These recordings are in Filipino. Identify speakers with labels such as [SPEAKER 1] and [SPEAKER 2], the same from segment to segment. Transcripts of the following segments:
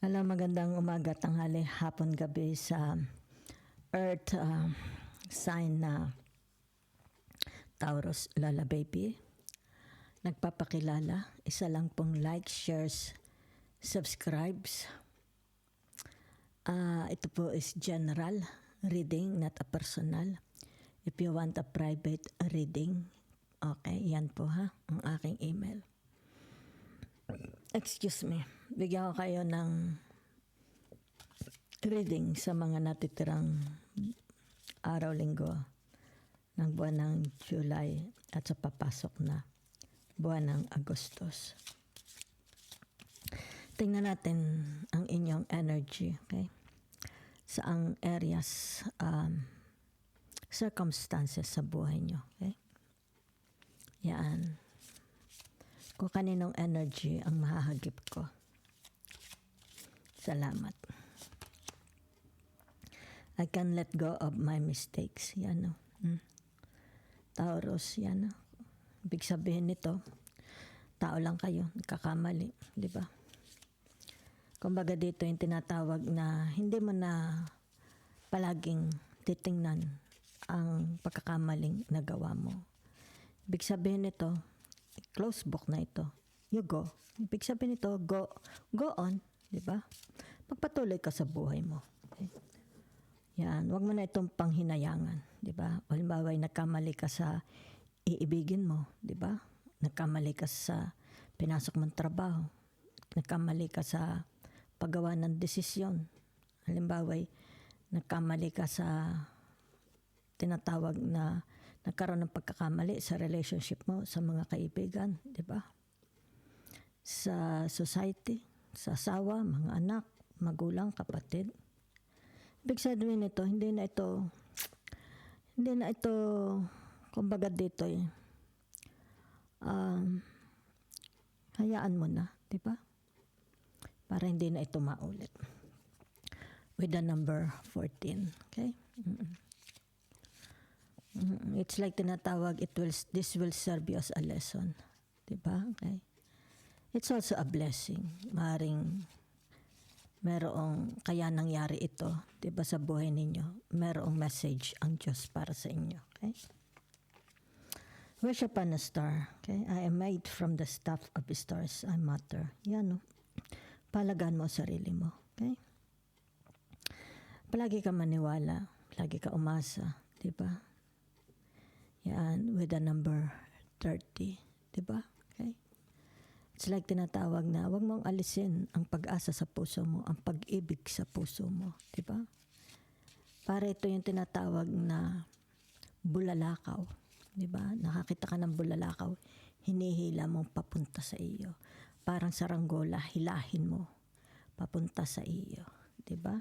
[SPEAKER 1] Hello, magandang umaga, tanghali, hapon, gabi sa Earth sign na Taurus, Lola Baby. Nagpapakilala, isa lang pong like, shares, subscribes. Ito po is general reading, not a personal. If you want a private reading, okay, yan po ha, ang aking email. Excuse me, bigyan ko kayo ng reading sa mga natitirang araw-linggo ng buwan ng July at sa papasok na buwan ng Agustus. Tingnan natin ang inyong energy, okay? Saang areas, circumstances sa buhay nyo, okay? Yan. Kung kaninong energy ang mahahagip ko. Salamat. I can let go of my mistakes. Yan o. Taurus, yan o. Ibig sabihin nito, tao lang kayo, nagkakamali. Di ba? Kumbaga dito yung tinatawag na hindi mo na palaging titingnan ang pagkakamaling nagawa mo. Ibig sabihin nito, close book na ito. You go. Ibig sabihin nito, go on. Di ba? Magpatuloy ka sa buhay mo. Okay? Yan. Huwag mo na itong panghinayangan. Di ba? Halimbawa, nagkamali ka sa iibigin mo. Di ba? Nagkamali ka sa pinasok mong trabaho. Nagkamali ka sa paggawa ng desisyon. Halimbawa, nagkamali ka sa tinatawag na nagkaroon ng pagkakamali sa relationship mo sa mga kaibigan, di ba? Sa society, sa asawa, mga anak, magulang, kapatid. Ibig sabihin nito, hindi na ito, kumbaga dito hayaan mo na, di ba? Para hindi na ito maulit. With the number 14, okay? It's like tinatawag, this will serve you as a lesson. Diba? Okay. It's also a blessing. Maring kaya nangyari ito, diba, sa buhay ninyo. Merong message ang Diyos para sa inyo. Okay? Worship on a star. Okay? I am made from the stuff of stars. I matter. Yan, no? Palagaan mo sarili mo. Okay? Palagi ka maniwala. Palagi ka umasa. Diba? Yan, with the number 30. Diba? Okay? It's like tinatawag na, huwag mong alisin ang pag-asa sa puso mo, ang pag-ibig sa puso mo. Diba? Para ito yung tinatawag na bulalakaw. Diba? Nakakita ka ng bulalakaw, hinihila mong papunta sa iyo. Parang saranggola, hilahin mo papunta sa iyo. Diba?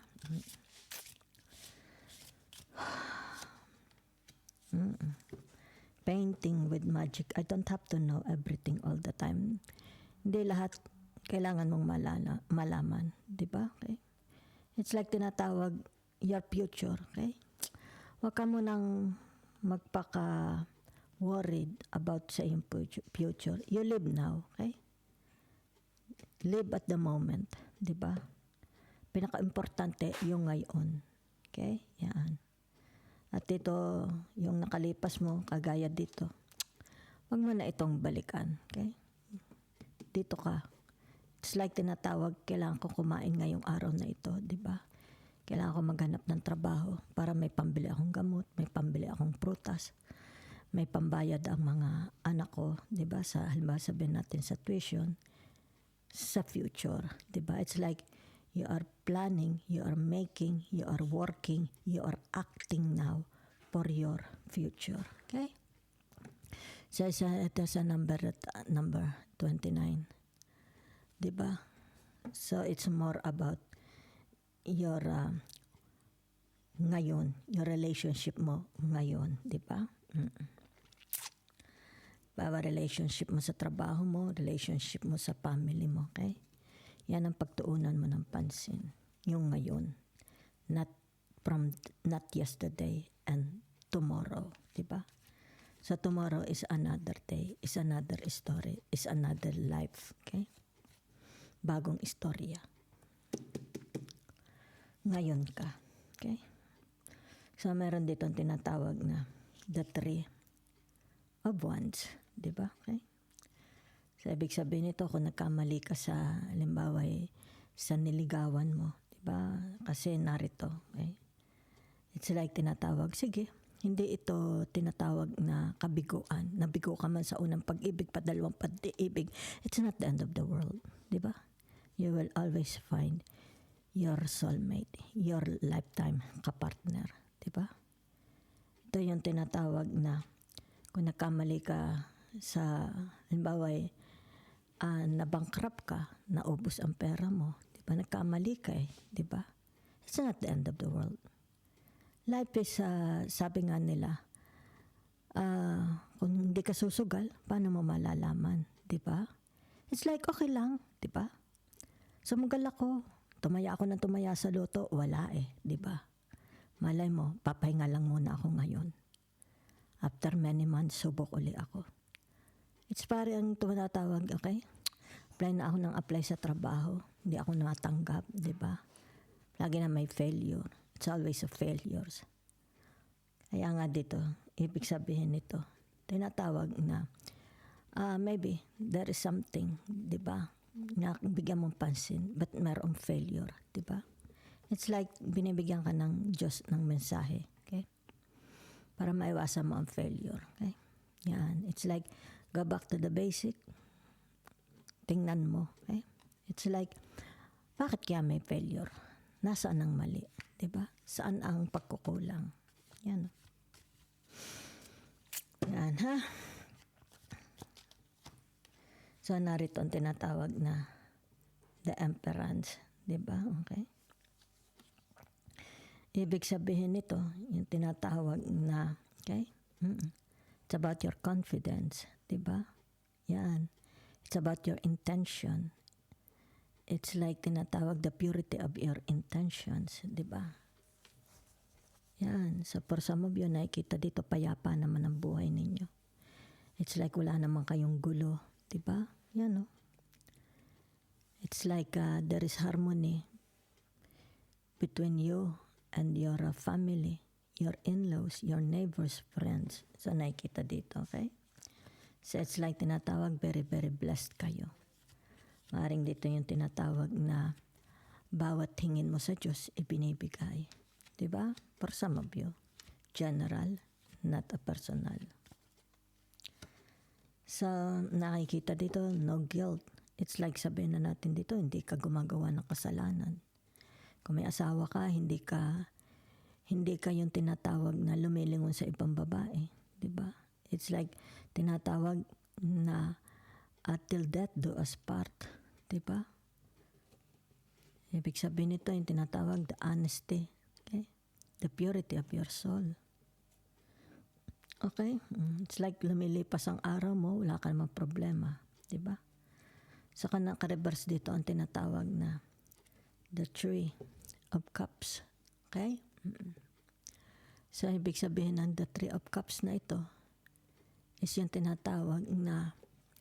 [SPEAKER 1] Painting with magic. I don't have to know everything all the time. Hindi lahat kailangan mong malaman. Diba? Okay? It's like tinatawag your future. Okay? Huwag ka mo nang magpaka-worried about sa iyong future. You live now. Okay? Live at the moment. Diba? Pinaka-importante yung ngayon. Okay? Yan. At ito, yung nakalipas mo, kagaya dito, wag mo na itong balikan. Okay? Dito ka. It's like tinatawag, kailangan ko kumain ngayong araw na ito, di ba? Kailangan ko maghanap ng trabaho para may pambili akong gamot, may pambili akong prutas, may pambayad ang mga anak ko, di ba? Sa halimbawa sabihin natin sa tuition, sa future, di ba? It's like, you are planning, you are making, you are working, you are acting now for your future. Okay? So, ito sa number 29. Diba? So, it's more about your ngayon, your relationship mo ngayon. Diba? Bawa relationship mo sa trabaho mo, relationship mo sa family mo. Okay? Yan ang pagtuunan mo ng pansin. Yung ngayon. Not yesterday and tomorrow. Diba? So tomorrow is another day, is another story, is another life. Okay? Bagong istorya. ngayon ka. Okay? So, meron dito ang tinatawag na the Three of Wands. Diba? Okay? So, ibig sabihin nito, kung nagkamali ka sa, halimbawa, sa niligawan mo, diba? Kasi narito, okay? It's like tinatawag, sige, hindi ito tinatawag na kabiguan. Nabigo ka man sa unang pag-ibig, padalawang pag-ibig. It's not the end of the world. Diba? You will always find your soulmate, your lifetime kapartner. Diba? Ito yung tinatawag na kung nagkamali ka sa, halimbawa, nabankrupt ka, naubos ang pera mo. Diba? Nagkamali ka Diba? It's not the end of the world. Life is, sabi nga nila, kung hindi ka susugal, paano mo malalaman? Diba? It's like, okay lang. Diba? Sumugal ako. Tumaya ako ng tumaya sa loto. Wala Diba? Malay mo, papahinga lang muna ako ngayon. After many months, subok uli ako. It's parang tumatawag, okay? Apply na ako ng apply sa trabaho. Hindi ako natanggap, diba? Lagi na may failure. It's always a failures. Kaya nga dito, ibig sabihin nito, tinatawag na maybe there is something, di ba, na bigyan mong pansin, but mayroong failure, di ba? It's like binibigyan ka ng Diyos ng mensahe, okay? Para maiwasan mo ang failure, okay? Yan. It's like, go back to the basic. Tingnan mo, okay? It's like, bakit kaya may failure? Nasaan ang mali? Diba? Saan ang pagkukulang? Yan. Yan, ha? So, narito ang tinatawag na the Emperance. Diba? Okay? Ibig sabihin nito, yung tinatawag na, okay? It's about your confidence. Diba? Yan. It's about your intention. It's like tinatawag the purity of your intentions, di ba? Yan. So for some of you, nakikita dito, payapa naman ang buhay ninyo. It's like wala naman kayong gulo, di ba? Yan, no? It's like there is harmony between you and your family, your in-laws, your neighbors, friends. So nakikita dito, okay? So it's like tinatawag, very, very blessed kayo. Maring dito yung tinatawag na bawat hingin mo sa Diyos, ibinibigay. Diba? For some of you, general, not a personal. So, nakikita dito, no guilt. It's like sabihin na natin dito, hindi ka gumagawa ng kasalanan. Kung may asawa ka, hindi ka yung tinatawag na lumilingon sa ibang babae. Diba? It's like tinatawag na till death do us part. Diba? Ibig sabihin nito yung tinatawag the honesty. Okay? The purity of your soul. Okay? It's like lumilipas ang araw mo, wala ka namang problema. Diba? Saka naka-reverse dito ang tinatawag na the Three of Cups. Okay? So, ibig sabihin ng the Three of Cups na ito is yung tinatawag na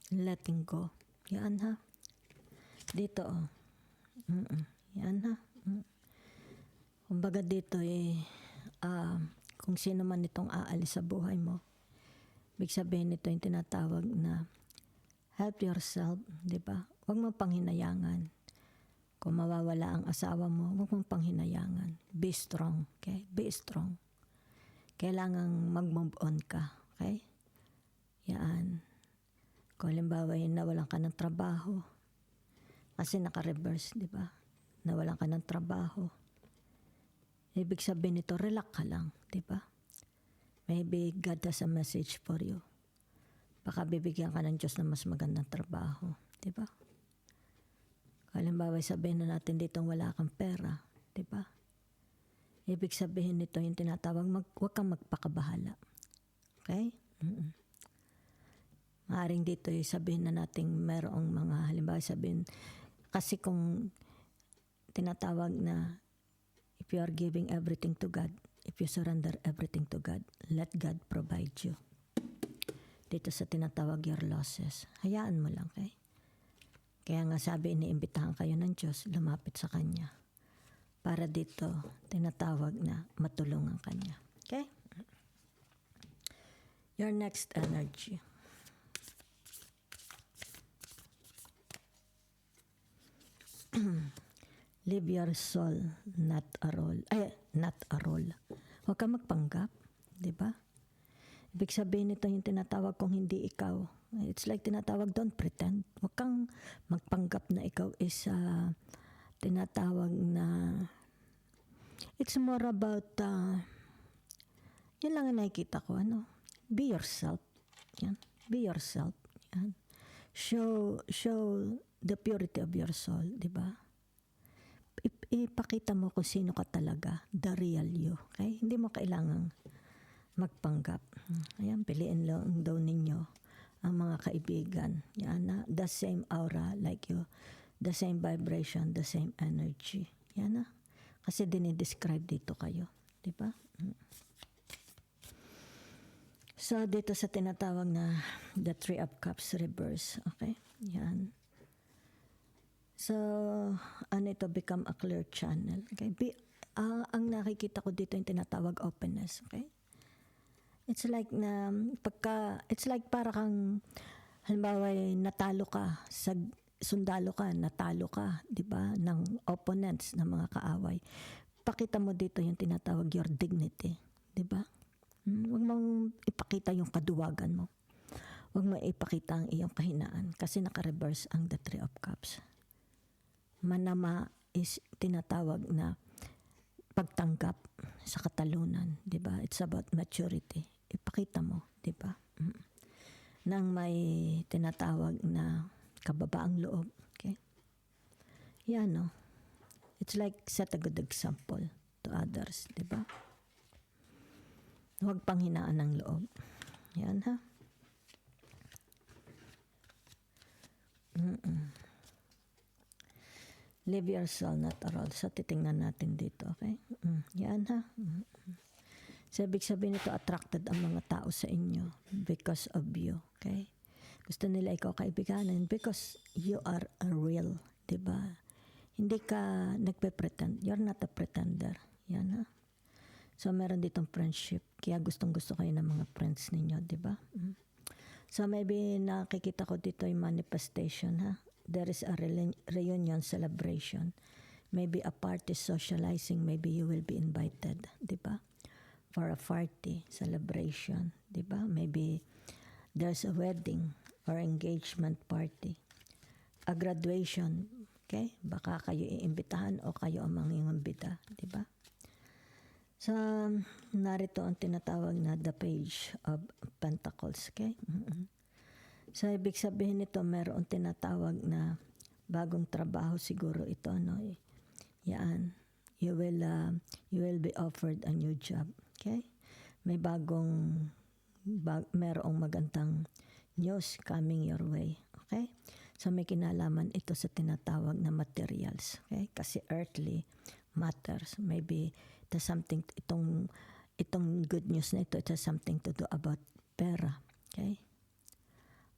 [SPEAKER 1] letting go. Yan ha. Dito yan ha. Kumbaga dito kung sino man itong aalis sa buhay mo, ibig sabihin nito yung tinatawag na help yourself, di ba? Huwag mong panghinayangan. Kung mawawala ang asawa mo, huwag mong panghinayangan. Be strong, okay? Be strong. Kailangang mag-move on ka, okay? Yan. Kung halimbawa nawalan ka ng trabaho, kasi naka-reverse, di ba? Nawalan ka ng trabaho. Ibig sabihin nito, relax ka lang, di ba? Maybe God has a message for you. Baka bibigyan ka ng Diyos ng mas magandang trabaho, di ba? Halimbawa, sabihin na natin dito wala kang pera, di ba? Ibig sabihin nito yung tinatawag, huwag kang magpakabahala. Okay? Maaring dito yung sabihin na natin mayroong mga, halimbawa sabihin, kasi kung tinatawag na if you are giving everything to God, if you surrender everything to God, let God provide you. Dito sa tinatawag your losses. Hayaan mo lang, okay? Kaya nga sabi, iniimbitahan kayo ng Diyos, lumapit sa Kanya. para dito tinatawag na matulungan kanya. Okay? Your next energy. Live your soul, not a role. Not a role. Huwag ka magpanggap, di ba? Ibig sabihin nito yung tinatawag kung hindi ikaw. It's like tinatawag, don't pretend. Huwag kang magpanggap na ikaw is tinatawag na it's more about yun lang ang nakikita ko, be yourself. Yan. Be yourself. Yan. Show the purity of your soul, di ba? Ipakita mo kung sino ka talaga, the real you. Okay? Hindi mo kailangang magpanggap. Ayan, piliin lang daw ninyo ang mga kaibigan. Yan na, the same aura like you, the same vibration, the same energy. Yan na. Kasi dinidescribe dito kayo. Di ba? So, dito sa tinatawag na the Three of Cups reverse. Okay? Yan. So, ito, become a clear channel. Okay? Ang nakikita ko dito yung tinatawag openness. Okay? It's like it's like para kang, halimbawa, natalo ka, sundalo ka, natalo ka, di ba, ng opponents, ng mga kaaway. Pakita mo dito yung tinatawag your dignity. Di ba? Huwag mong ipakita yung kaduwagan mo. Huwag mo ipakita ang iyong kahinaan kasi naka-reverse ang the Three of Cups. Manama is tinatawag na pagtanggap sa katalunan, 'di ba? It's about maturity. Ipakita mo, 'di ba? Nang may tinatawag na kababaang loob, okay? Yan, no. It's like set a good example to others, 'di ba? Huwag panghinaan ng loob. Yan, ha? Live your soul, not a role. So, titingnan natin dito, okay? Yan, ha? So, ibig sabihin nito, attracted ang mga tao sa inyo because of you, okay? Gusto nila ikaw kaibiganin because you are a real, diba? Hindi ka nagpe-pretend. You're not a pretender. Yan, ha? So, meron ditong friendship. Kaya gustong-gusto kayo ng mga friends ninyo, diba? So, maybe nakikita ko dito yung manifestation, ha? There is a reunion celebration. Maybe a party socializing. Maybe you will be invited, di ba? For a party celebration, di ba? Maybe there's a wedding or engagement party. A graduation, okay? Baka kayo iimbitahan o kayo ang mangingimbita, di ba? So, narito ang tinatawag na the Page of Pentacles, okay? So, ibig sabihin nito, mayroong tinatawag na bagong trabaho siguro ito, no? Yan. You will be offered a new job. Okay? May mayroong magandang news coming your way. Okay? So, may kinalaman ito sa tinatawag na materials. Okay? Kasi earthly matters. Maybe it has something, itong good news na ito, it has something to do about pera. Okay?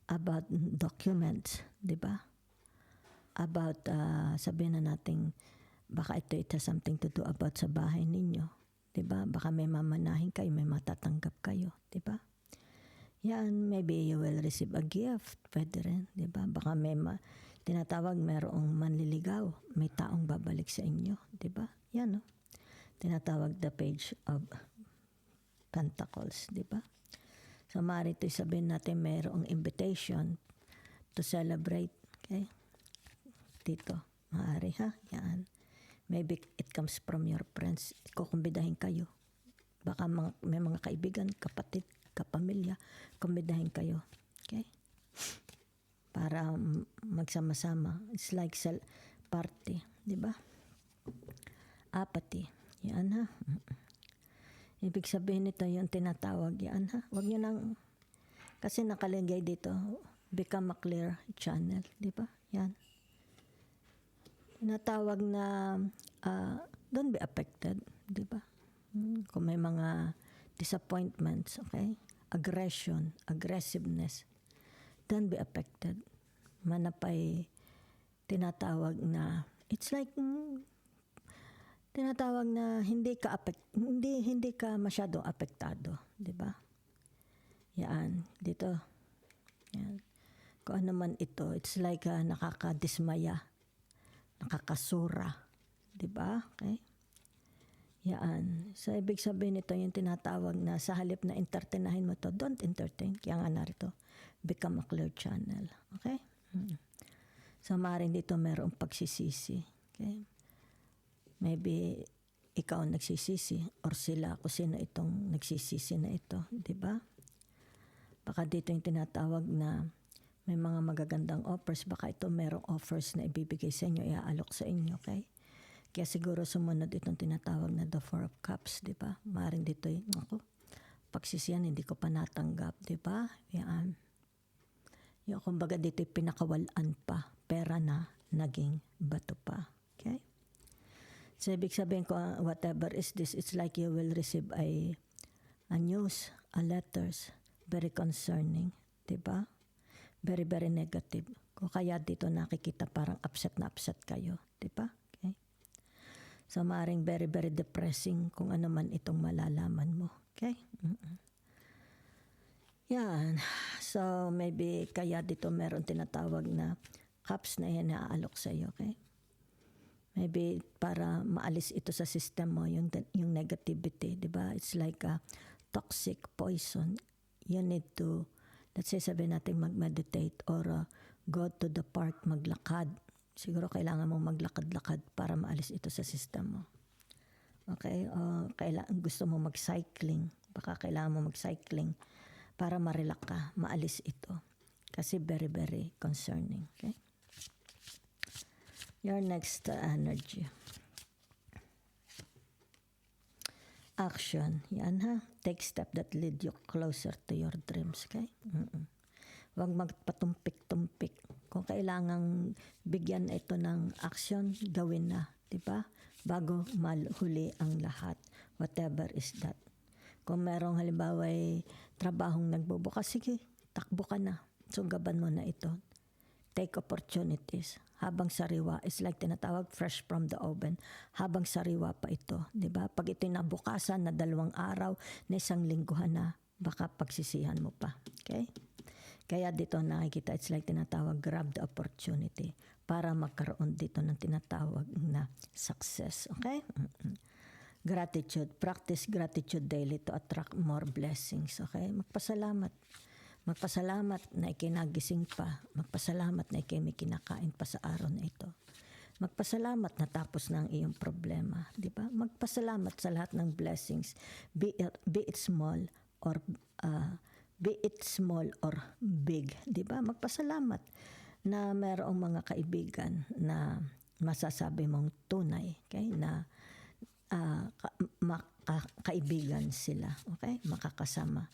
[SPEAKER 1] About documents, di ba? About, sabihin na natin, baka it has something to do about sa bahay ninyo, di ba? Baka may mamanahin kayo, may matatanggap kayo, di ba? Yan, maybe you will receive a gift, pwede rin, di ba? Baka may tinatawag, mayroong manliligaw, may taong babalik sa inyo, di ba? Yan, no? Tinatawag the Page of Pentacles, di ba? So, maaari ito sabihin natin mayroong invitation to celebrate. Okay? Dito. Maaari, ha? Yan. Maybe it comes from your friends. Kukumbidahin kayo. Baka may mga kaibigan, kapatid, kapamilya, kumbidahin kayo. Okay? Para magsama-sama. It's like party. Diba? Apathy. Yan, ha? Ibig sabihin nito yung tinatawag yan, ha? Huwag nyo nang, kasi nakalagay dito, become a clear channel, di ba? Yan. Tinatawag na, don't be affected, di ba? Kung may mga disappointments, okay? Aggression, aggressiveness, don't be affected. Manapay tinatawag na, it's like, tinatawag na hindi ka masyadong apektado, 'di ba? Yan, dito. Yan. Kung ano man ito, it's like nakakadismaya, nakakasura, 'di ba? Okay? Yan. So, ibig sabihin nito yung tinatawag na sa halip na entertainahin mo to, don't entertain. Kaya nga narito, become a clear channel. Okay? So, maaaring dito mayroong pagsisisi. Okay? Maybe ikaw ang nagsisisi or sila kung sino itong nagsisisi na ito. Diba? Baka dito yung tinatawag na may mga magagandang offers. Baka ito mayroong offers na ibibigay sa inyo, iaalok sa inyo. Okay? Kaya siguro sumunod itong tinatawag na the Four of Cups. Diba? Maaaring dito yung pagsisiyan, hindi ko pa natanggap. Diba? Yan. Yung kumbaga dito yung pinakawalan pa. Pera na naging bato pa. Okay? So, ibig sabihin ko, whatever is this, it's like you will receive a news, a letters, very concerning, diba? Very, very negative. Kung kaya dito nakikita parang upset na upset kayo, diba? Okay? So, maaaring very, very depressing kung ano man itong malalaman mo. Okay? Yan. So, maybe kaya dito meron tinatawag na cups na yan na aalok sa iyo, okay? Maybe para maalis ito sa system mo, yung negativity, di ba? It's like a toxic poison. You need to, let's say sabihin natin mag-meditate or go to the park, maglakad. Siguro kailangan mong maglakad-lakad para maalis ito sa system mo. Okay? Gusto mo mag-cycling. Baka kailangan mo mag-cycling para ma-relax ka, maalis ito. Kasi very, very concerning. Okay? Your next energy. Action. Yan ha. Take step that lead you closer to your dreams. Okay? Huwag magpatumpik-tumpik. Kung kailangang bigyan ito ng action, gawin na. Diba? Bago mahuli ang lahat. Whatever is that. Kung merong halimbawa ay trabahong nagbubukas, sige, takbo ka na. Sunggaban mo na ito. Take opportunities. Habang sariwa, it's like tinatawag fresh from the oven. Habang sariwa pa ito. Diba? Pag ito'y nabukasan na 2 araw, na 1 lingguhan na, baka pagsisihan mo pa. Okay? Kaya dito nakikita, it's like tinatawag grab the opportunity para magkaroon dito ng tinatawag na success. Okay? Gratitude. Practice gratitude daily to attract more blessings. Okay? Magpasalamat. Magpasalamat na ikinagising pa. Magpasalamat na may kinakain pa sa araw na ito. Magpasalamat na tapos na ang iyong problema. Di ba? Magpasalamat sa lahat ng blessings. Be it small or big. Di ba? Magpasalamat na mayroong mga kaibigan na masasabi mong tunay. Okay? Na kaibigan sila. Okay? Makakasama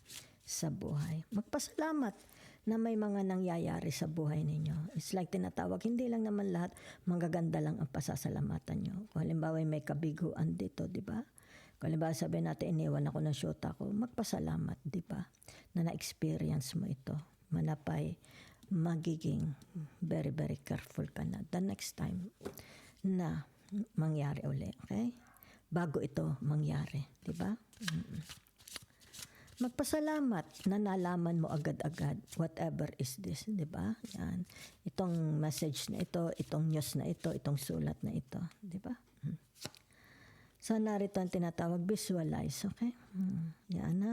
[SPEAKER 1] sa buhay. Magpasalamat na may mga nangyayari sa buhay ninyo. It's like tinatawag, hindi lang naman lahat magaganda lang ang pasasalamatan nyo. Kung halimbawa may kabiguan dito, di ba? Kung halimbawa sabihin natin, iniwan ako ng syota ko, magpasalamat, di ba? Na na-experience mo ito. Manapay, magiging very, very careful ka na. The next time na mangyari uli, okay? Bago ito mangyari, di ba? Magpasalamat na nalaman mo agad-agad whatever is this, di ba? Yan. Itong message na ito, itong news na ito, itong sulat na ito, di ba? So, narito ang tinatawag visualize, okay? Yan na.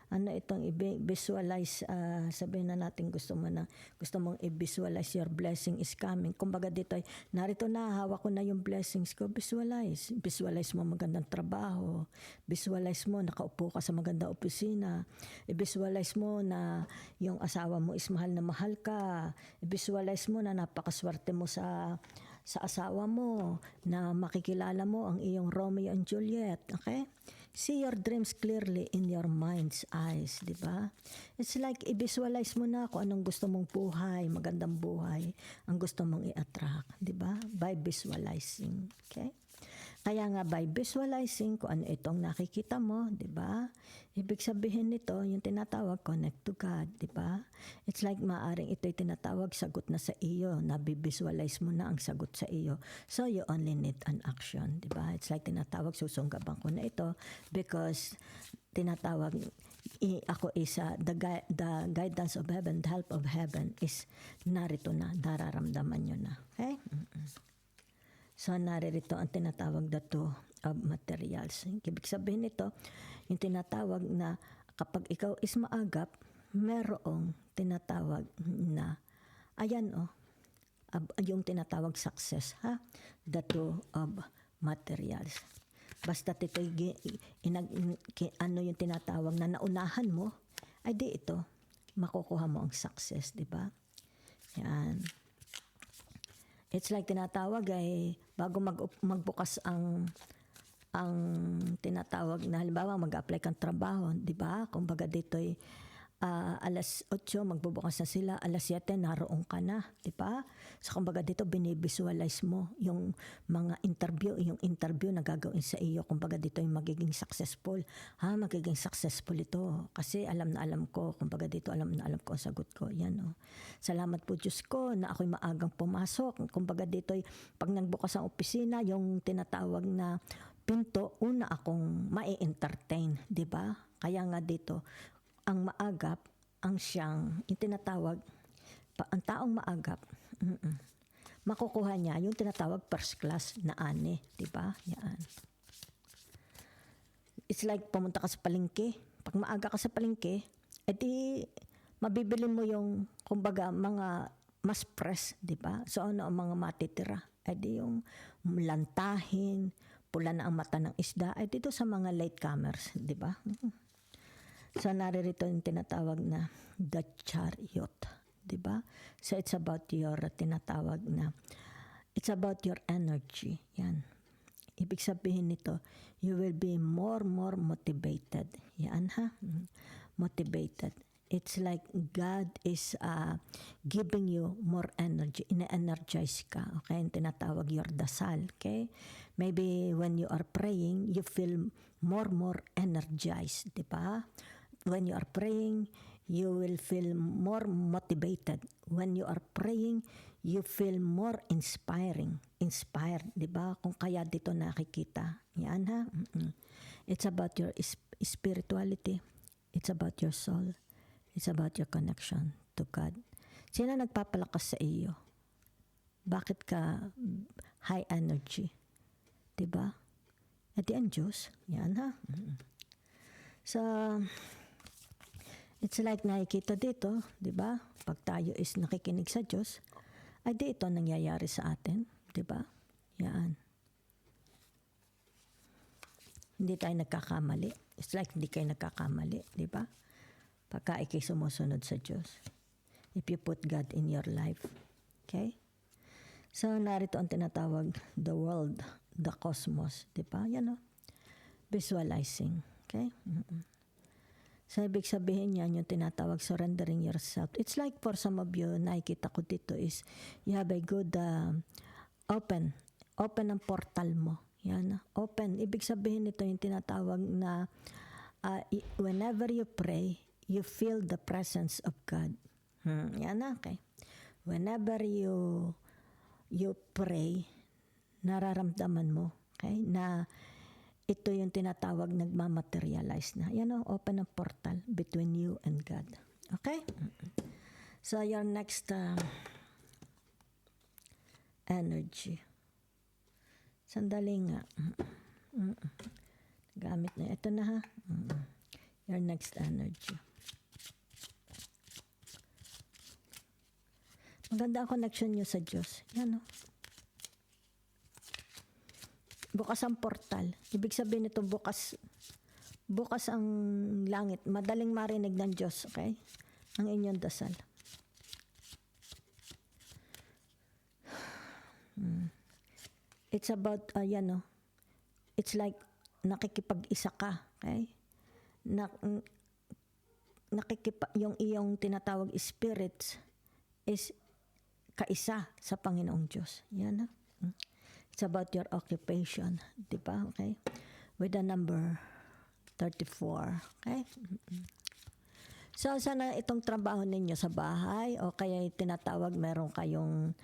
[SPEAKER 1] Ano itong i-visualize, sabihin na natin gusto mong i-visualize your blessing is coming. Kumbaga dito ay, narito na, hawak ko na yung blessings ko. Visualize. Visualize mo magandang trabaho. Visualize mo, nakaupo ka sa magandang opisina. I-visualize mo na yung asawa mo is mahal na mahal ka. I-visualize mo na napakaswerte mo sa asawa mo, na makikilala mo ang iyong Romeo and Juliet. Okay? See your dreams clearly in your mind's eyes, di ba? It's like i-visualize mo na kung anong gusto mong buhay, magandang buhay, ang gusto mong i-attract, di ba? By visualizing, okay? Kaya nga by visualizing kung ano itong nakikita mo, di ba? Ibig sabihin nito, yung tinatawag connect to God, di ba? It's like maaring ito'y tinatawag sagot na sa iyo, nabivisualize mo na ang sagot sa iyo. So you only need an action, di ba? It's like tinatawag susunggaban ko na ito because tinatawag ako isa, the guidance of heaven, the help of heaven is narito na, nararamdaman nyo na. Okay? So, naririto ang tinatawag na two of materials. Ibig sabihin nito, yung tinatawag na kapag ikaw is maagap, merong tinatawag na, ayan yung tinatawag success, ha? The two of materials. Basta ito ano yung tinatawag na naunahan mo, ay di ito, makukuha mo ang success, di ba? Yan. It's like tinatawag ay bago magbukas ang tinatawag na halimbawa mag-apply kang trabaho, di ba? Kumbaga dito'y alas 8 magbubukas na sila, alas 7 naroon ka na, di ba? So kumbaga dito binivisualize mo yung mga interview na gagawin sa iyo. Kumbaga dito yung magiging successful. Magiging successful ito kasi alam na alam ko. Kumbaga dito alam na alam ko ang sagot ko. Yan Salamat po Diyos ko na ako'y maagang pumasok. Kumbaga dito'y pag nagbukas ang opisina, yung tinatawag na pinto, una akong mai-entertain, di ba? Kaya nga dito ang maagap, ang siyang, yung tinatawag, ang taong maagap, makukuha niya yung tinatawag first class na ani, di ba? Yan. It's like pumunta ka sa palengke. Pag maaga ka sa palengke, edi mabibili mo yung, kumbaga, mga mas press, di ba? So ano ang mga matitira? Edi yung lantahin, pula na ang mata ng isda, ay dito sa mga latecomers, di ba? So naririto yung tinatawag na the chariot, di ba? So it's about your tinatawag na, it's about your energy. Yan. Ibig sabihin nito, you will be more motivated. Yan ha? Motivated. It's like God is giving you more energy. Ina-energize ka. Okay? Yung tinatawag your dasal. Okay? Maybe when you are praying, you feel more energized. Di ba? When you are praying, you will feel more motivated. When you are praying, you feel more inspired, di ba? Kung kaya dito nakikita. Yan ha? It's about your spirituality. It's about your soul. It's about your connection to God. Sino nagpapalakas sa iyo? Bakit ka high energy? Di ba? At ang Diyos. Yan ha? So, it's like nakikita dito, di ba? Pag tayo is nakikinig sa Diyos, ay di ito nangyayari sa atin, di ba? Yan. Hindi tayo nagkakamali. It's like hindi kayo nagkakamali, di ba? Pagka ikay sumusunod sa Diyos. If you put God in your life. Okay? So, narito ang tinatawag, the world, the cosmos, di ba? Yan visualizing. Okay? So, ibig sabihin yan, yung tinatawag surrendering yourself. It's like for some of you, nakikita ko dito is, you have a good open ang portal mo. Yan, open. Ibig sabihin nito yung tinatawag na whenever you pray, you feel the presence of God. Yan okay. Whenever you pray, nararamdaman mo, okay, na ito yung tinatawag nagmamaterialize na. Yan open ang portal between you and God. Okay? So your next energy. Sandali nga. Gamit na. Ito na ha. Your next energy. Maganda ang connection nyo sa Diyos. Yan bukas ang portal. Ibig sabihin nito bukas ang langit. Madaling marinig ng Diyos, okay? Ang inyong dasal. It's about, it's like nakikipag-isa ka, okay? Yung iyong tinatawag spirits is kaisa sa Panginoong Diyos. Yan It's about your occupation, di ba? Okay? With the number 34. Okay? So, sana itong trabaho ninyo sa bahay o kaya tinatawag meron kayong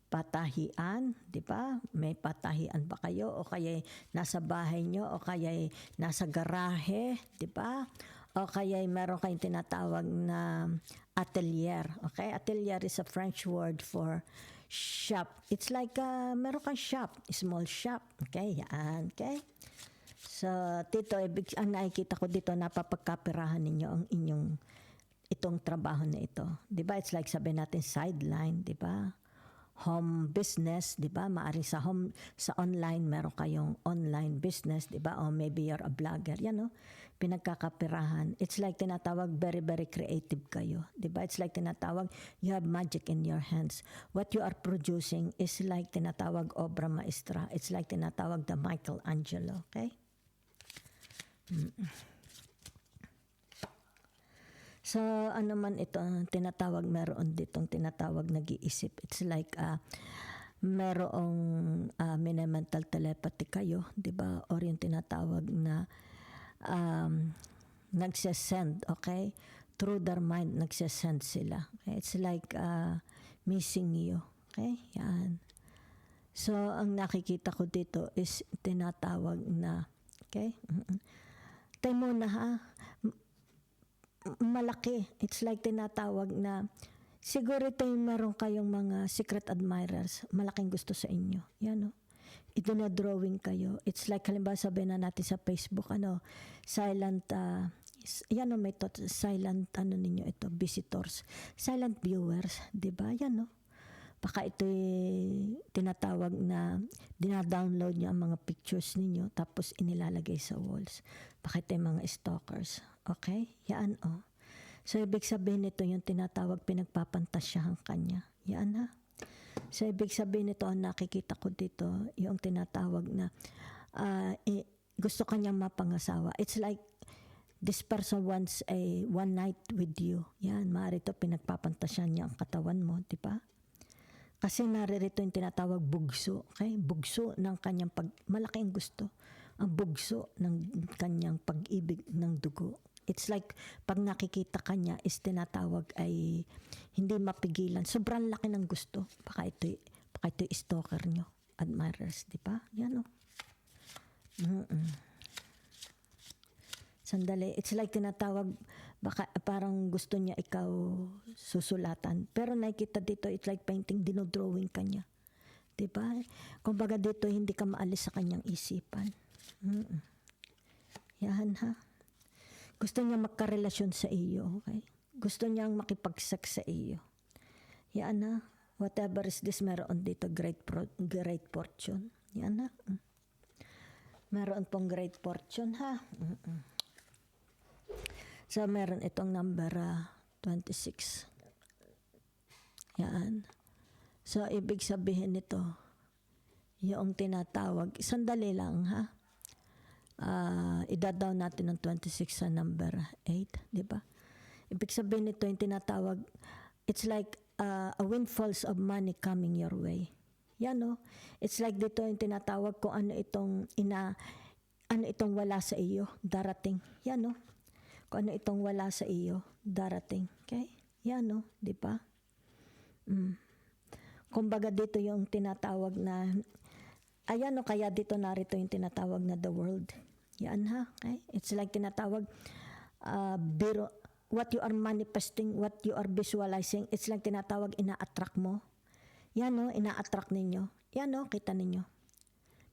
[SPEAKER 1] patahian, di ba? May patahian ba kayo o kaya nasa bahay nyo o kaya nasa garahe, di ba? O kaya meron kayong tinatawag na atelier. Okay? Atelier is a French word for shop. It's like meron kang shop, small shop. Okay? Yan. Okay? So, tito, ang nakikita ko dito, napapagkapirahan ninyo ang inyong itong trabaho na ito. Di ba? It's like sabihin natin sideline, di ba? Home business, di ba? Maari sa online, meron kayong online business, di ba? O maybe you're a blogger, yan no? Pinagkakapirahan. It's like tinatawag, very, very creative kayo. Di ba? It's like tinatawag, you have magic in your hands. What you are producing is like tinatawag obra maestra. It's like tinatawag the Michelangelo, okay? So, ano man ito, tinatawag, meron ditong tinatawag nag-iisip. It's like, merong mental telepathy kayo, di ba? Or yung tinatawag na nagsasend, okay? Through their mind, nagsasend sila. Okay? It's like missing you. Okay? Yan. So, ang nakikita ko dito is tinatawag na, okay? Tayo muna ha, malaki. It's like tinatawag na, siguro ito yung meron kayong mga secret admirers, malaking gusto sa inyo. Yan no? Ito na drawing kayo. It's like, halimbawa sabihin na natin sa Facebook, silent, yan no, may silent, ninyo ito, visitors, silent viewers, di ba? Yan no? Baka ito tinatawag na dinadownload nyo ang mga pictures ninyo tapos inilalagay sa walls. Baka ito yung mga stalkers. Okay? Yan o. So, ibig sabihin nito yung tinatawag pinagpapantasyahan kanya. Yan ha. So, ibig sabihin nito ang nakikita ko dito yung tinatawag na gusto kanyang mapangasawa. It's like this person wants a one night with you. Yan. Maaari ito pinagpapantasyahan niya ang katawan mo. Di ba? Kasi naririto yung tinatawag bugso. Okay? Bugso ng kanyang malaking gusto. Ang bugso ng kanyang pag-ibig ng dugo. It's like, pag nakikita kanya is tinatawag ay hindi mapigilan. Sobrang laki ng gusto. Baka ito stalker nyo. Admirers, di ba? Yan o. Sandali. It's like tinatawag, baka parang gusto niya ikaw susulatan. Pero nakikita dito, it's like painting, dinodrawing ka niya. Diba? Kumbaga dito, hindi ka maalis sa kanyang isipan. Yan ha. Gusto niya magkarelasyon sa iyo. Okay? Gusto niyang makipagsex sa iyo. Yan ha. Whatever is this, meron dito great fortune. Yan ha. Meron pong great fortune ha. So, meron itong number 26. Yan. So, ibig sabihin nito, yung tinatawag, sandali lang ha. Idadaw natin ng 26 sa number 8, di ba? Ibig sabihin nito, yung tinatawag, it's like a windfalls of money coming your way. Yan no? It's like dito yung tinatawag kung ano itong wala sa iyo, darating. Yan no? Kung ano itong wala sa iyo, darating. Okay? Yan no? Di ba? Kumbaga dito yung tinatawag na, ayan no, kaya dito narito yung tinatawag na the world. Yan ha? Okay? It's like tinatawag, what you are manifesting, what you are visualizing, it's like tinatawag, ina-attract mo. Yan no? Ina-attract ninyo. Yan no? Kita ninyo.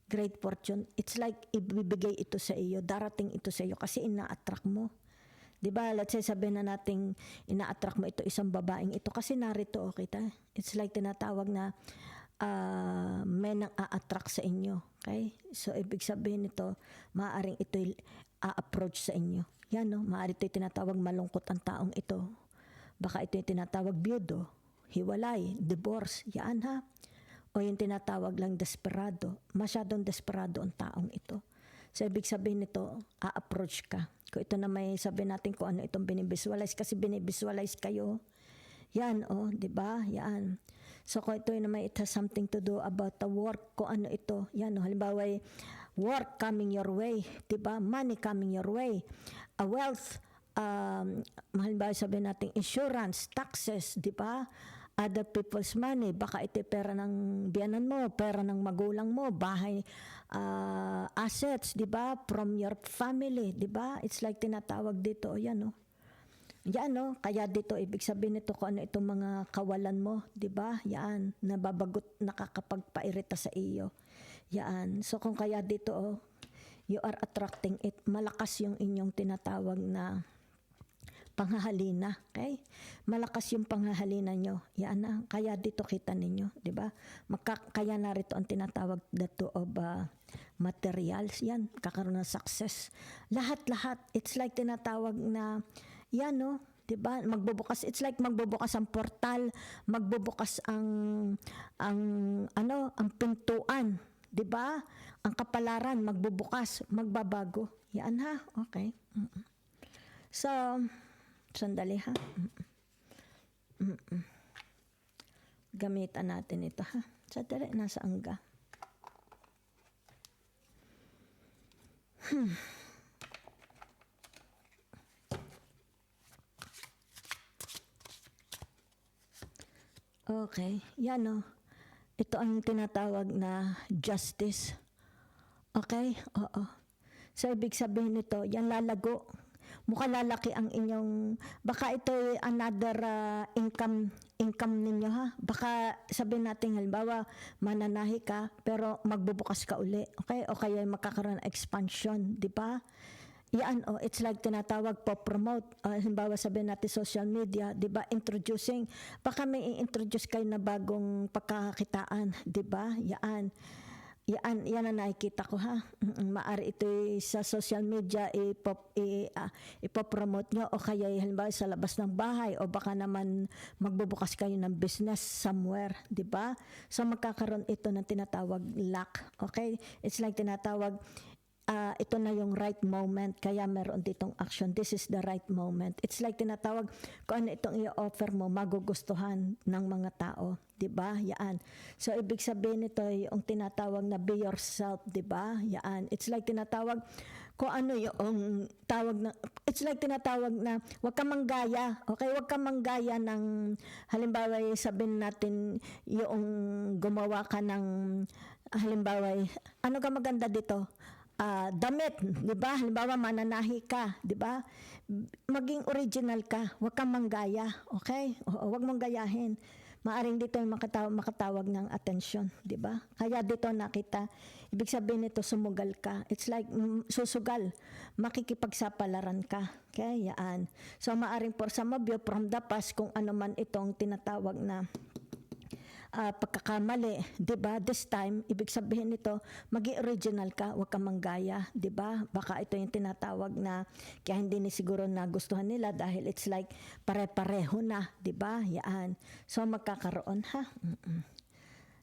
[SPEAKER 1] Great fortune. It's like ibibigay ito sa iyo, darating ito sa iyo kasi ina-attract mo. Diba, let's say sabihin na nating ina-attract mo ito isang babaeng ito kasi narito kita. It's like tinatawag na may nang a-attract sa inyo. Okay? So, ibig sabihin nito, maaaring ito a-approach sa inyo. Yan no, maaari ito tinatawag malungkot ang taong ito. Baka ito yung tinatawag byudo, hiwalay, divorce, yan ha. O yung tinatawag lang desperado. Masyadong desperado ang taong ito. So, ibig sabihin nito, a-approach ka. Kung ito na may sabihin natin kung ano itong binivisualize. Kasi binivisualize kayo. Yan, di ba? Yan. So kung ito naman, it has something to do about the work, kung ano ito. Yan, halimbawa, work coming your way, diba? Money coming your way. A wealth, halimbawa sabihin natin insurance, taxes, diba? Other people's money, baka ito pera ng biyanan mo, pera ng magulang mo, bahay, assets, di ba? From your family, di ba? It's like tinatawag dito, yan, no? Yan, no? Kaya dito, ibig sabihin nito kung ano itong mga kawalan mo, di ba? Yan, nababagot, nakakapagpairita sa iyo. Yan. So kung kaya dito, you are attracting it, malakas yung inyong tinatawag na panghahalina, okay? Malakas yung panghahalina nyo. Yan na. Kaya dito kita ninyo, di ba? Kaya narito ang tinatawag dato of materials. Yan, kakaroon ng success. Lahat-lahat. It's like tinatawag na, yan no, di ba? Magbubukas. It's like magbubukas ang portal, magbubukas ang pintuan, di ba? Ang kapalaran, magbubukas, magbabago. Yan ha, okay. So, sandali ha. Gamitan natin ito ha. Sandali, nasaan ka? Okay, yan o. Ito ang tinatawag na justice. Okay? Oo. So, ibig sabihin nito, yan lalago. Mukha lalaki ang inyong, baka ito another income ninyo ha. Baka sabihin natin halimbawa mananahi ka pero magbubukas ka uli. Okay? O kaya magkakaroon ng expansion, di ba? Yan, it's like tinatawag po promote. Halimbawa sabihin natin social media, di ba? Introducing, baka may i-introduce kayo na bagong pagkakakitaan, di ba? Yan ang nakikita ko ha. Maari ito sa social media ipopromote nyo o kaya halimbawa sa labas ng bahay o baka naman magbubukas kayo ng business somewhere, di ba? So magkakaroon ito ng tinatawag luck, okay? It's like tinatawag ito na yung right moment, kaya meron ditong action. This is the right moment. It's like tinatawag kung ano itong i-offer mo, magugustuhan ng mga tao, di ba? Yan. So ibig sabihin nito yung tinatawag na be yourself, di ba? Yan. It's like tinatawag kung ano yung tawag na, it's like tinatawag na wag ka manggaya, okay? Wag ka manggaya ng, halimbawa sabihin natin yung gumawa ka ng, halimbawa, ano ka maganda dito? Damit, di ba? Halimbawa, mananahi ka, di ba? Maging original ka, huwag kang manggaya, okay? Huwag mong gayahin. Maaring dito yung makatawag ng atensyon, di ba? Kaya dito nakita, ibig sabihin nito, sumugal ka. It's like, susugal, makikipagsapalaran ka. Okay, yan. So, maaring for some of you, from the past, kung ano man itong tinatawag na pagkakamali, 'di ba? This time, ibig sabihin nito, magi original ka, huwag kang manggaya, 'di ba? Baka ito yung tinatawag na kaya hindi ni siguro nagustuhan nila dahil it's like pare-pareho na, 'di ba? Yan. So magkakaroon ha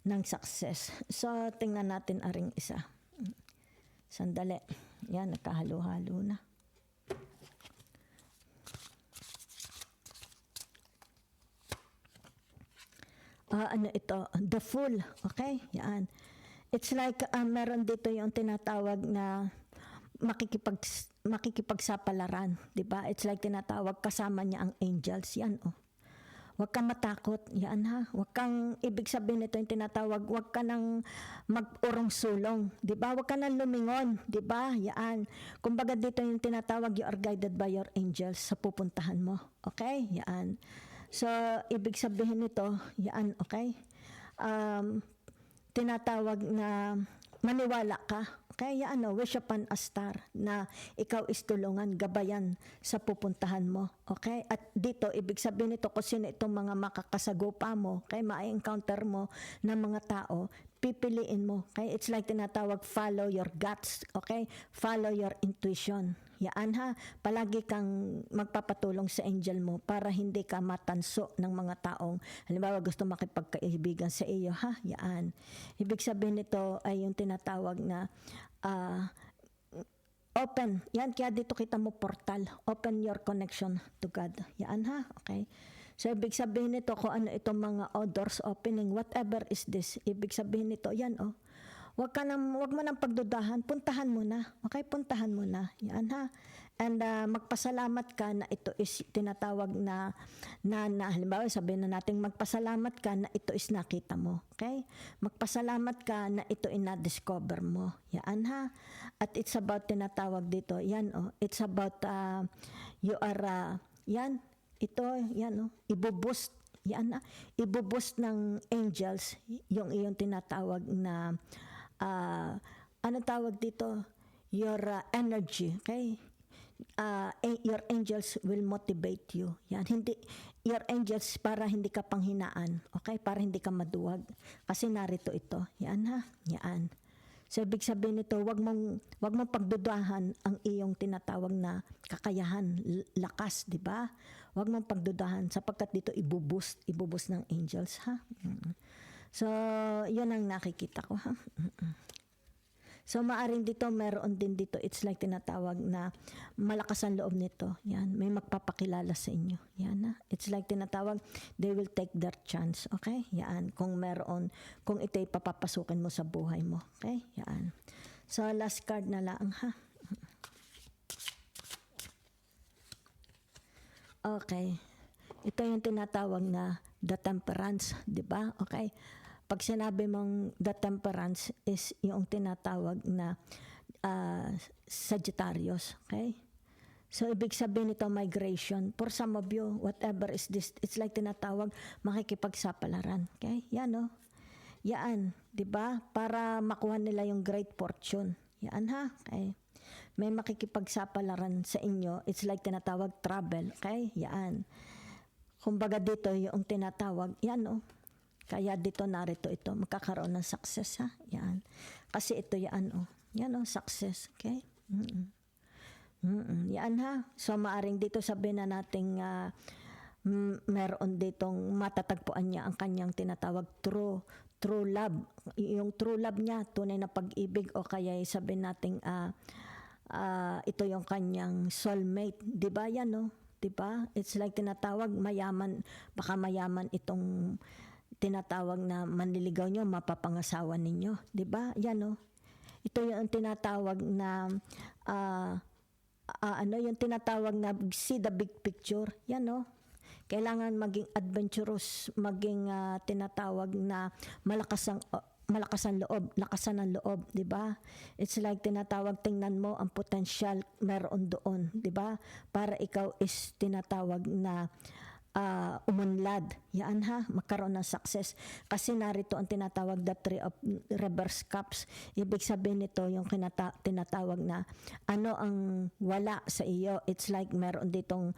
[SPEAKER 1] ng success. So tingnan natin aring isa. Sandali. Yan, nakahalo-halo na. Ano ito? The Fool. Okay? Yan. It's like meron dito yung tinatawag na makikipagsapalaran. Diba? It's like tinatawag kasama niya ang angels. Yan Huwag kang matakot. Yan ha. Huwag kang, ibig sabihin nito yung tinatawag, huwag ka nang mag-urong sulong. Diba? Huwag ka nang lumingon. Diba? Yan. Kumbaga dito yung tinatawag, you are guided by your angels sa pupuntahan mo. Okay? Yan. So, ibig sabihin nito, yan, okay? Tinatawag na maniwala ka. Okay? Yan, wish upon a star na ikaw is tulungan, gabayan sa pupuntahan mo. Okay? At dito, ibig sabihin nito, kung sino itong mga makakasagupa mo, okay? Ma-encounter mo ng mga tao, pipiliin mo. Okay? It's like tinatawag, follow your guts. Okay? Follow your intuition. Yan ha, palagi kang magpapatulong sa angel mo para hindi ka matanso ng mga taong halimbawa gusto makipagkaibigan sa iyo ha. Yan. Ibig sabihin nito ay yung tinatawag na open. Yan, kaya dito kita mo portal. Open your connection to God. Yan ha, okay. So, ibig sabihin nito, kung ano itong mga doors opening, whatever is this, ibig sabihin nito, yan wag mo nang pagdudahan, puntahan mo na. Okay, puntahan mo na. Yan ha. And magpasalamat ka na ito is tinatawag na halimbawa sabihin na natin magpasalamat ka na ito is nakita mo. Okay? Magpasalamat ka na ito is na-discover mo. Yan ha. At it's about tinatawag dito, yan it's about you are, yan, ito, yan ibuboost, yan ibuboost ng angels yung iyong tinatawag na ano tawag dito, your energy, okay? Your angels will motivate you. Yan, hindi your angels para hindi ka panghinaan, okay? Para hindi ka maduwag. Kasi narito ito. Yan ha. Yan. So ibig sabihin nito, wag mong pagdudahan ang iyong tinatawag na kakayahan, lakas, di ba? Wag mong pagdudahan sapagkat dito ibuboost ng angels ha. So, yun ang nakikita ko ha. So, maaring dito, meron din dito, it's like tinatawag na malakas ang loob nito. Yan, may magpapakilala sa inyo. Yan ha. It's like tinatawag, they will take their chance. Okay? Yan, kung ito'y papapasukin mo sa buhay mo. Okay? Yan. So, last card na lang ha. Okay. Ito yung tinatawag na the temperance, di ba? Okay? Pag sinabi mong the temperance is yung tinatawag na Sagittarius, okay? So, ibig sabihin nito migration. For some of you, whatever is this, it's like tinatawag makikipagsapalaran, okay? Yan Yan, di ba? Para makuha nila yung great fortune. Yan ha, okay? May makikipagsapalaran sa inyo, it's like tinatawag travel, okay? Yan. Kumbaga dito yung tinatawag, yan kaya dito narito ito, magkakaroon ng success ha. Yan. Kasi ito yan Yan success. Okay? Yan ha. So maaring dito sabihin na nating meron ditong matatagpuan niya ang kanyang tinatawag true love. Yung true love niya, tunay na pag-ibig o kaya sabihin nating ito yung kanyang soulmate. Di ba yan Di ba? It's like tinatawag mayaman, baka mayaman itong tinatawag na manliligaw nyo, mapapangasawa ninyo. Diba? Yan Ito yung tinatawag na yung tinatawag na see the big picture. Yan Kailangan maging adventurous, maging tinatawag na lakasan ng loob, di ba? It's like tinatawag, tingnan mo ang potential meron doon, di ba? Para ikaw is tinatawag na umunlad. Yan ha, magkaroon ng success. Kasi narito ang tinatawag the Three of Reverse Cups. Ibig sabihin nito yung tinatawag na ano ang wala sa iyo. It's like meron ditong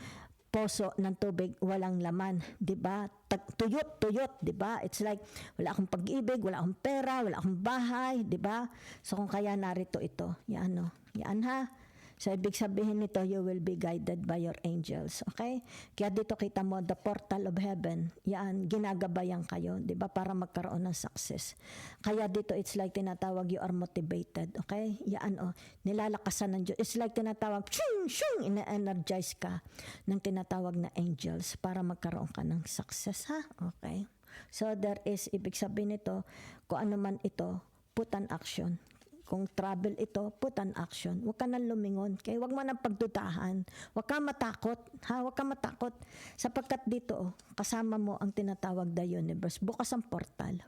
[SPEAKER 1] poso ng tubig, walang laman, 'di ba? Tuyot, 'di ba? It's like wala akong pag-ibig, wala akong pera, wala akong bahay, 'di ba? So kung kaya narito ito, yan Yan ha. So, ibig sabihin nito, you will be guided by your angels. Okay? Kaya dito kita mo, the portal of heaven, yan, ginagabayan kayo, di ba, para magkaroon ng success. Kaya dito, it's like tinatawag, you are motivated. Okay? Yan, nilalakasan ng Diyos. It's like tinatawag, ina-energize ka ng tinatawag na angels para magkaroon ka ng success, ha? Okay? So, there is, ibig sabihin nito, kung ano man ito, put an action. Kung travel ito, put an action. Huwag ka nang lumingon. Okay? Huwag mo nang pagdudahan. Huwag ka matakot. Ha? Huwag ka matakot. Sapagkat dito, kasama mo ang tinatawag the universe. Bukas ang portal.